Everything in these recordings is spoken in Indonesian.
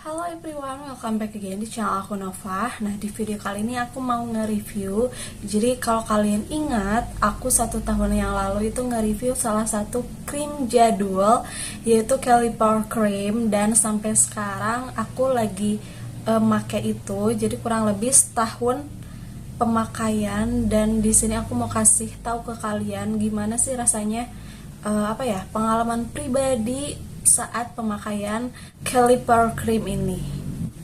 Halo everyone, welcome back again di channel aku Nova. Nah, di video kali ini aku mau nge-review. Jadi kalau kalian ingat, aku 1 tahun yang lalu itu nge-review salah satu krim jadul, yaitu Kelly Pore Cream. Dan sampai sekarang aku lagi make itu. Jadi kurang lebih setahun pemakaian. Dan di sini aku mau kasih tahu ke kalian gimana sih rasanya, pengalaman pribadi saat pemakaian Kelly Pore Cream ini.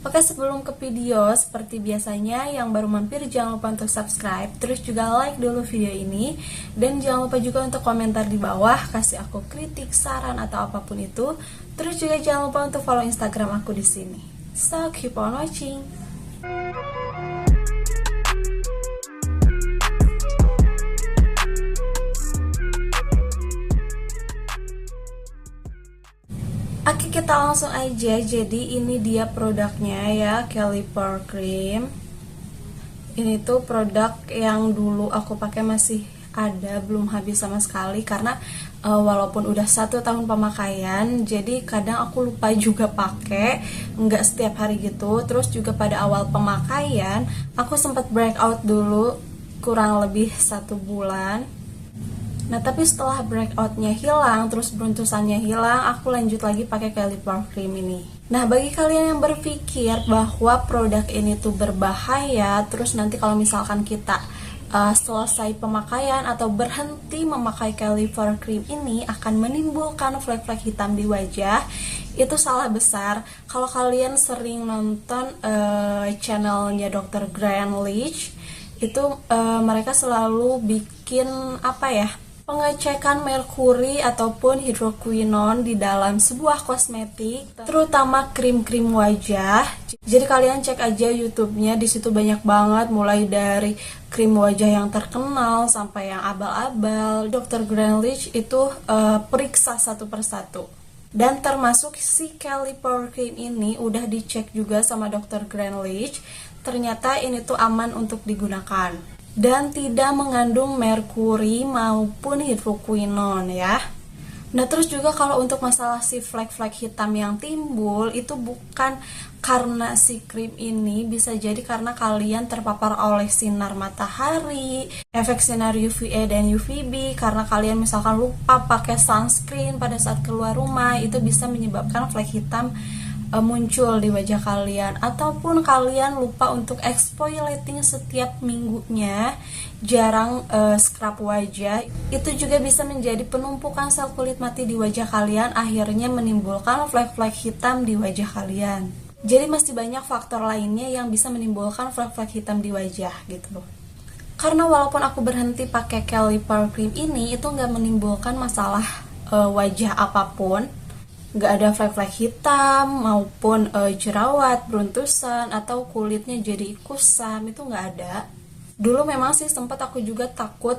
Oke, sebelum ke video, seperti biasanya yang baru mampir jangan lupa untuk subscribe, terus juga like dulu video ini, dan jangan lupa juga untuk komentar di bawah, kasih aku kritik, saran atau apapun itu. Terus juga jangan lupa untuk follow Instagram aku di sini. So keep on watching. Oke, kita langsung aja. Jadi ini dia produknya ya, Kelly Pore Cream. Ini tuh produk yang dulu aku pakai masih ada, belum habis sama sekali. Karena walaupun udah 1 tahun pemakaian, jadi kadang aku lupa juga pakai, nggak setiap hari gitu. Terus juga pada awal pemakaian, aku sempat breakout dulu kurang lebih 1 bulan. Nah, tapi setelah breakoutnya hilang, terus beruntusannya hilang, aku lanjut lagi pakai Kelly Pore Cream ini. Nah, bagi kalian yang berpikir bahwa produk ini tuh berbahaya, terus nanti kalau misalkan kita selesai pemakaian atau berhenti memakai Kelly Pore Cream ini akan menimbulkan flek-flek hitam di wajah, itu salah besar. Kalau kalian sering nonton channelnya Dr. Granlich, itu mereka selalu bikin pengecekan merkuri ataupun hidroquinone di dalam sebuah kosmetik, terutama krim-krim wajah. Jadi kalian cek aja YouTube-nya, di situ banyak banget, mulai dari krim wajah yang terkenal sampai yang abal-abal. Dr. Granlich itu periksa satu persatu. Dan termasuk si Kelly Pore Cream ini udah dicek juga sama Dr. Granlich. Ternyata ini tuh aman untuk digunakan dan tidak mengandung merkuri maupun hidroquinone ya. Nah, terus juga kalau untuk masalah si flek-flek hitam yang timbul, itu bukan karena si krim ini, bisa jadi karena kalian terpapar oleh sinar matahari, efek sinar UVA dan UVB, karena kalian misalkan lupa pakai sunscreen pada saat keluar rumah, itu bisa menyebabkan flek hitam muncul di wajah kalian, ataupun kalian lupa untuk exfoliating setiap minggunya, jarang scrub wajah, itu juga bisa menjadi penumpukan sel kulit mati di wajah kalian, akhirnya menimbulkan flek-flek hitam di wajah kalian. Jadi masih banyak faktor lainnya yang bisa menimbulkan flek-flek hitam di wajah gitu loh. Karena walaupun aku berhenti pakai Kelly Pore Cream ini, itu nggak menimbulkan masalah wajah apapun. Nggak ada flek-flek hitam maupun jerawat, beruntusan, atau kulitnya jadi kusam, itu nggak ada. Dulu memang sih sempat aku juga takut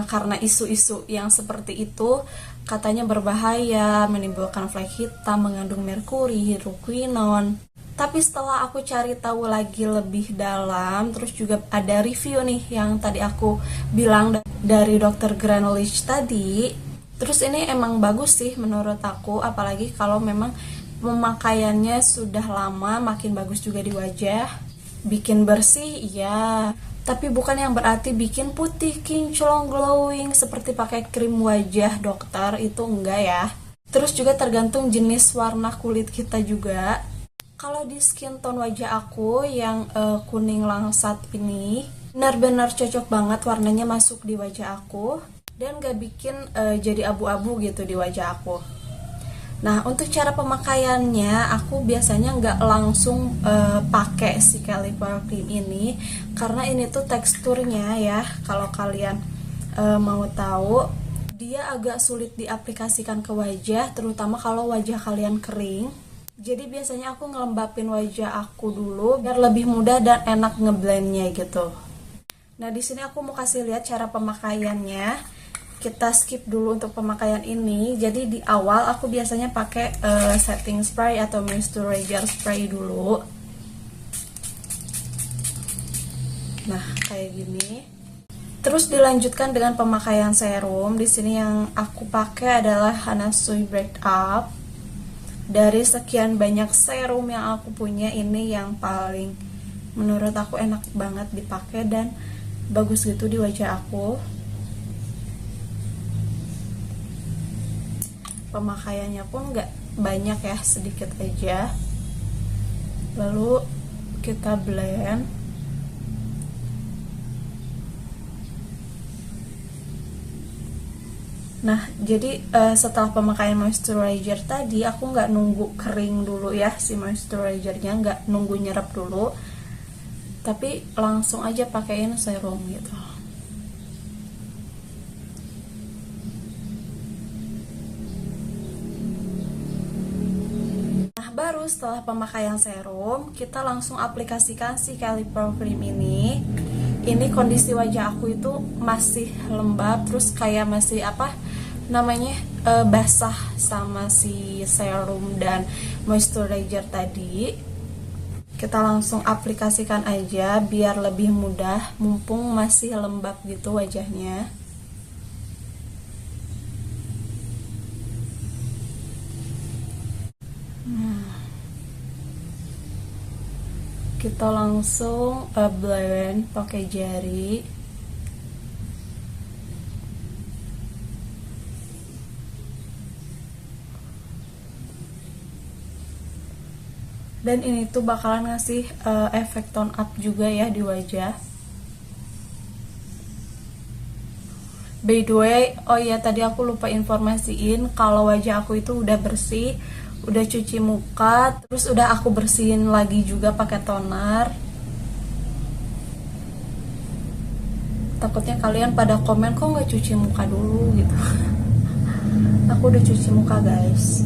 karena isu-isu yang seperti itu, katanya berbahaya, menimbulkan flek hitam, mengandung merkuri, hidroquinone. Tapi setelah aku cari tahu lagi lebih dalam, terus juga ada review nih yang tadi aku bilang dari Dr. Granlich tadi. Terus ini emang bagus sih menurut aku, apalagi kalau memang pemakaiannya sudah lama, makin bagus juga di wajah. Bikin bersih, ya, tapi bukan yang berarti bikin putih, kinclong, glowing seperti pakai krim wajah dokter, itu enggak ya. Terus juga tergantung jenis warna kulit kita juga. Kalau di skin tone wajah aku yang kuning langsat ini, benar-benar cocok banget warnanya masuk di wajah aku, dan gak bikin jadi abu-abu gitu di wajah aku. Nah, untuk cara pemakaiannya, aku biasanya nggak langsung pakai si Kelly Pore Cream ini, karena ini tuh teksturnya ya, kalau kalian mau tahu, dia agak sulit diaplikasikan ke wajah, terutama kalau wajah kalian kering. Jadi biasanya aku ngelembapin wajah aku dulu biar lebih mudah dan enak ngeblendnya gitu. Nah, di sini aku mau kasih lihat cara pemakaiannya. Kita skip dulu untuk pemakaian ini. Jadi di awal aku biasanya pakai setting spray atau moisturizer spray dulu. Nah, kayak gini. Terus dilanjutkan dengan pemakaian serum. Di sini yang aku pakai adalah Hanasui Break Up. dari sekian banyak serum yang aku punya, ini yang paling menurut aku enak banget dipakai dan bagus gitu di wajah aku. Pemakaiannya pun nggak banyak ya, sedikit aja. Lalu kita blend. Nah, jadi setelah pemakaian moisturizer tadi, aku nggak nunggu kering dulu ya si moisturizernya, nggak nunggu nyerap dulu, tapi langsung aja pakaiin serum gitu. Nah, baru setelah pemakaian serum, kita langsung aplikasikan si Caliper Cream ini. Ini kondisi wajah aku itu masih lembab, terus kayak masih basah sama si serum dan moisturizer tadi. Kita langsung aplikasikan aja biar lebih mudah, mumpung masih lembab gitu wajahnya. Kita langsung blend pakai jari. Dan ini tuh bakalan ngasih efek tone up juga ya di wajah. By the way, oh iya tadi aku lupa informasiin kalau wajah aku itu udah bersih, udah cuci muka, terus udah aku bersihin lagi juga pakai toner. Takutnya kalian pada komen kok nggak cuci muka dulu gitu. Aku udah cuci muka guys.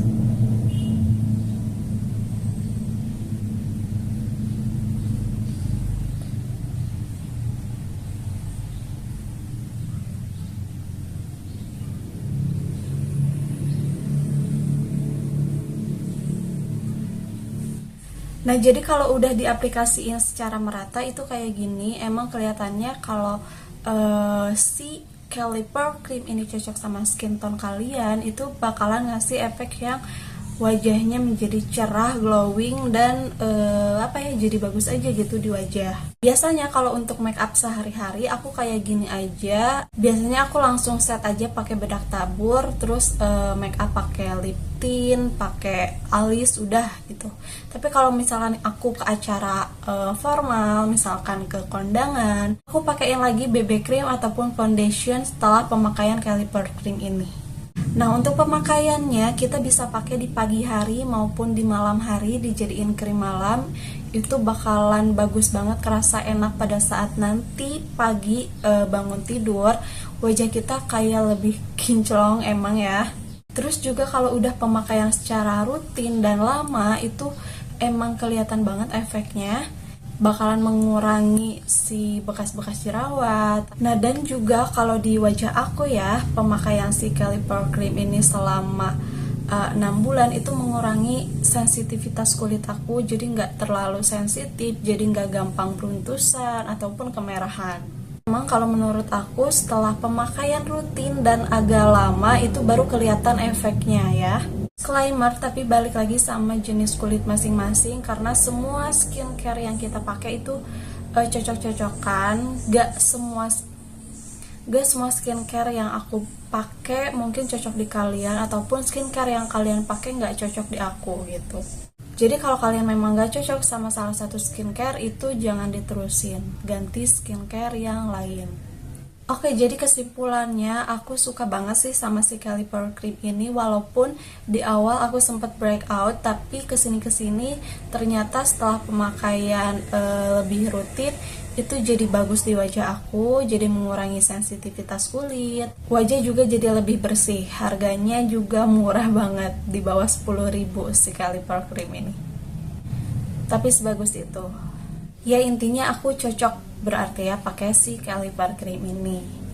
Nah, jadi kalau udah diaplikasiin secara merata itu kayak gini, emang kelihatannya kalau si Caliper Cream ini cocok sama skin tone kalian, itu bakalan ngasih efek yang wajahnya menjadi cerah, glowing, dan jadi bagus aja gitu di wajah. Biasanya kalau untuk make up sehari-hari aku kayak gini aja. Biasanya aku langsung set aja pakai bedak tabur, terus make up pakai lip tint, pakai alis, udah gitu. Tapi kalau misalkan aku ke acara formal, misalkan ke kondangan, aku pakaiin lagi BB cream ataupun foundation setelah pemakaian Caliper Cream ini. Nah, untuk pemakaiannya kita bisa pakai di pagi hari maupun di malam hari, dijadiin krim malam. Itu bakalan bagus banget, kerasa enak pada saat nanti pagi bangun tidur, wajah kita kayak lebih kinclong emang ya. Terus juga kalau udah pemakaian secara rutin dan lama, itu emang kelihatan banget efeknya, bakalan mengurangi si bekas-bekas jerawat. Nah, dan juga kalau di wajah aku ya, pemakaian si Caliper Cream ini selama 6 bulan itu mengurangi sensitivitas kulit aku, jadi nggak terlalu sensitif, jadi nggak gampang beruntusan ataupun kemerahan. Memang kalau menurut aku setelah pemakaian rutin dan agak lama itu baru kelihatan efeknya ya. Disclaimer, tapi balik lagi sama jenis kulit masing-masing, karena semua skincare yang kita pakai itu cocok-cocokan. Gak semua skincare yang aku pakai mungkin cocok di kalian, ataupun skincare yang kalian pakai nggak cocok di aku gitu. Jadi kalau kalian memang nggak cocok sama salah satu skincare, itu jangan diterusin, ganti skincare yang lain. Oke, jadi kesimpulannya aku suka banget sih sama si Caliper Cream ini, walaupun di awal aku sempat breakout, tapi kesini-kesini ternyata setelah pemakaian lebih rutin itu jadi bagus di wajah aku, jadi mengurangi sensitivitas kulit, wajah juga jadi lebih bersih, harganya juga murah banget, di bawah 10.000 si Caliper Cream ini, tapi sebagus itu. Ya intinya aku cocok berarti ya pakai si Caliper Cream ini.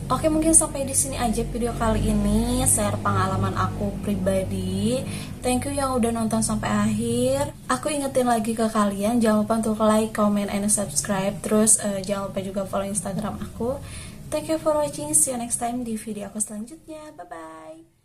Oke, mungkin sampai di sini aja video kali ini, share pengalaman aku pribadi. Thank you yang udah nonton sampai akhir. Aku ingetin lagi ke kalian, jangan lupa untuk like, comment, and subscribe. Terus jangan lupa juga follow Instagram aku. Thank you for watching. See you next time di video aku selanjutnya. Bye bye.